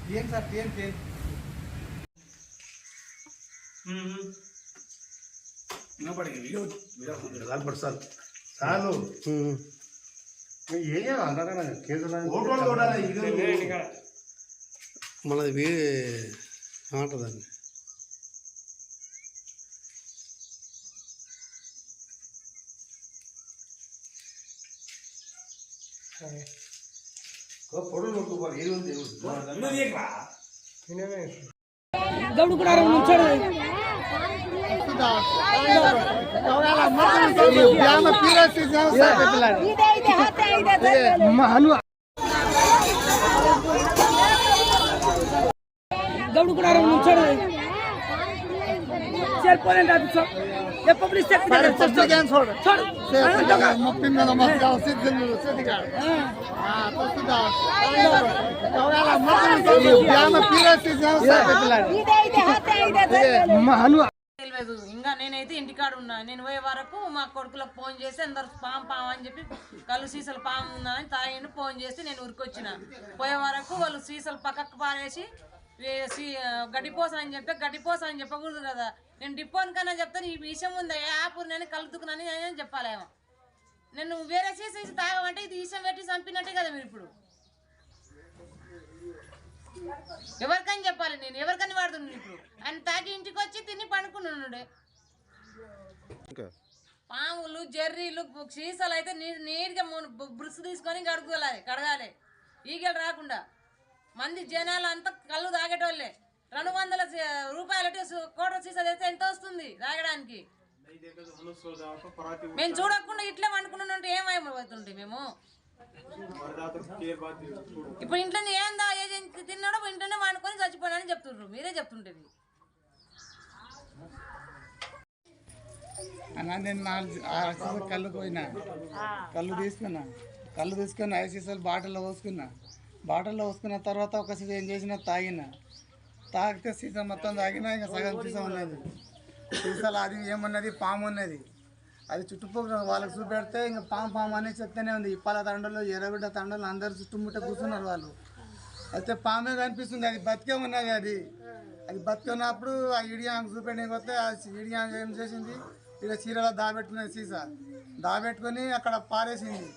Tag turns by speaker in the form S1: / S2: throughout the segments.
S1: తీయండి సార్, తీయండి.
S2: చాలు
S3: మనది ఏమంటుందండి
S4: గౌడు కూడా నుంచాడు గౌడు కూడా నుంచాడు పోలేండి పబ్లిక్
S5: తెలియదు. ఇంకా నేనైతే ఇంటికాడ ఉన్నా. నేను పోయే వరకు మా కొడుకులకు ఫోన్ చేసి అందరు పాము అని చెప్పి కళ్ళు సీసాలు పాము ఉన్నా అని తాగిండు. ఫోన్ చేసి నేను ఉరికొచ్చిన. పోయే వరకు వాళ్ళు సీసాలు పక్కకు పారేసి గడ్డిపోస అని చెప్పకూడదు కదా. నేను డిపోన్ కన్నా చెప్తాను ఈ విషయం ఉందా యాపూర్ నేను కలుతుకున్నాను నేను చెప్పాలేమో. నేను వేరే సీసీ తాగమంటే ఇది విషయం పెట్టి చంపినట్టే కదా మీరు. ఇప్పుడు ఎవరికని చెప్పాలి, నేను ఎవరికని వాడుతున్నాను. ఇప్పుడు ఆయన తాగి ఇంటికి వచ్చి తిని పండుకున్నాడు. పాములు జర్రీలు సీసాలు అయితే నీట్గా బ్రుష్ తీసుకొని కడగాలి ఈగలు రాకుండా. మంది జనాలు అంతా కళ్ళు తాగేటోళ్ళే. 200 రూపాయలు కోటర్ సీసా తెస్తే ఎంత వస్తుంది తాగడానికి? మేము చూడకుండా ఇట్లే వండుకున్నాంటే ఏమైపోతుంటే మేము. ఇప్పుడు ఇంట్లోనే ఏందా తిన్నాడో ఇంట్లోనే వండుకొని చచ్చిపోయానని చెప్తుండ్రు. మీరే చెప్తుంటేది.
S1: అన్న నేను 4 కళ్ళు పోయినా, కళ్ళు తీసుకున్నా 5 సీసాలు బాటిల్లో పోసుకున్న తర్వాత ఒక సీసా ఏం చేసినా తాగితే సీసా మొత్తం తాగినా ఇంకా సగం సీసా ఉన్నది. సీసాలు అది ఏమన్నది పాము ఉన్నది. అది చుట్టుపక్కల వాళ్ళకి చూపెడితే ఇంకా పాము అని చెప్తూనే ఉంది. ఇప్పాల తండలు ఎర్రగడ్డ తండలు అందరు చుట్టుముట్ట కూర్చున్నారు వాళ్ళు. అయితే పామే కనిపిస్తుంది, అది బతికే ఉన్నది. అది బతికున్నప్పుడు ఆ ఇడియాంగ్ చూపెట్టడానికి వస్తే ఆ ఇడియాంగ్ ఏం చేసింది, ఇక చీరలో దాబెట్టుకునేది సీసా దాబెట్టుకొని అక్కడ పారేసింది.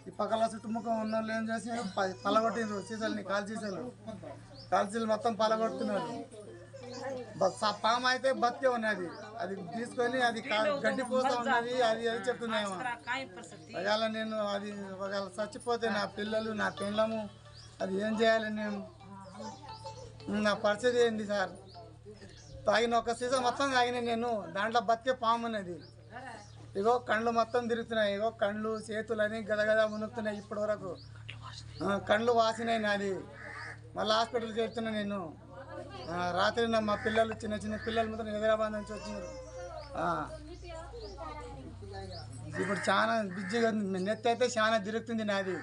S1: ఈ పక్కల చుట్టుముఖం ఉన్న వాళ్ళు ఏం చేసి పలగొట్టిండ్రు సీసాలని, కాల్చీలు మొత్తం పలగొడుతున్నారు. పాము అయితే బతికే ఉన్నది. అది తీసుకొని అది గడ్డి పోతా ఉన్నది. అది చెప్తున్నాయేమో. ఒకవేళ నేను ఒకవేళ చచ్చిపోతే నా పిల్లలు నా పెళ్ళము అది ఏం చేయాలి? నేను నా పరిస్థితి ఏంది సార్? తాగిన ఒక సీజన్ మొత్తం తాగిన నేను, దాంట్లో బతికే పాము ఉన్నది. ఇగో కళ్ళు మొత్తం తిరుగుతున్నాయి, ఇగో కళ్ళు చేతులని గదగద మునుగుతున్నాయి. ఇప్పటి వరకు కళ్ళు వాసినాయి నాది. మళ్ళీ హాస్పిటల్కి వెళ్తున్నా నేను. రాత్రి మా పిల్లలు చిన్న పిల్లలు మొత్తం హైదరాబాద్ నుంచి వచ్చినారు. ఇప్పుడు చాలా బిజీగా ఉంది. నెత్తి అయితే చాలా తిరుగుతుంది నాది.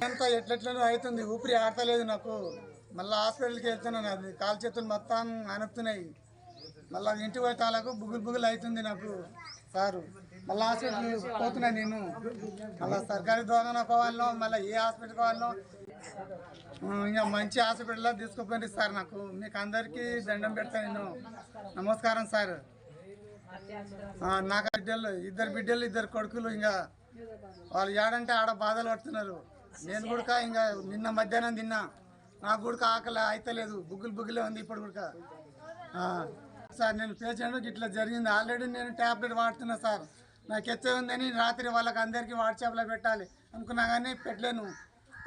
S1: అంతా ఎట్లెట్లనో అవుతుంది, ఊపిరి ఆడతలేదు నాకు. మళ్ళీ హాస్పిటల్కి వెళ్తున్నాను. అది కాలు చేతులు మొత్తం అనపుతున్నాయి. మళ్ళీ ఇంటికి పోయేటాలకు బుగులు అవుతుంది నాకు సారు. మళ్ళీ హాస్పిటల్ పోతున్నా నేను. మళ్ళీ సర్కారీ దవాఖానా పోవాలనో మళ్ళీ ఏ హాస్పిటల్ పోవాలనో ఇంకా మంచి హాస్పిటల్లో తీసుకుపోయింది సార్. నాకు మీకు అందరికీ దండం పెడతాను నేను. నమస్కారం సార్. నాకు ఇద్దరు బిడ్డలు 2 కొడుకులు. ఇంకా వాళ్ళు ఏడంటే ఆడ బాధలు పడుతున్నారు. నేను కూడా ఇంకా నిన్న మధ్యాహ్నం తిన్నా, నాకు కూడా ఆకలి అయితలేదు, బుగ్గులే ఉంది ఇప్పుడు కూడా. సార్ నేను పేషెంట్ ఇట్లా జరిగింది. ఆల్రెడీ నేను ట్యాబ్లెట్ వాడుతున్నా సార్. నాకు ఎచ్చ ఉందని రాత్రి వాళ్ళకి అందరికీ వాట్సాప్లో పెట్టాలి అనుకున్నా కానీ పెట్టలేను.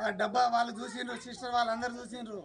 S1: ఆ డబ్బా వాళ్ళు చూసిండ్రు, సిస్టర్ వాళ్ళందరూ చూసిండ్రు.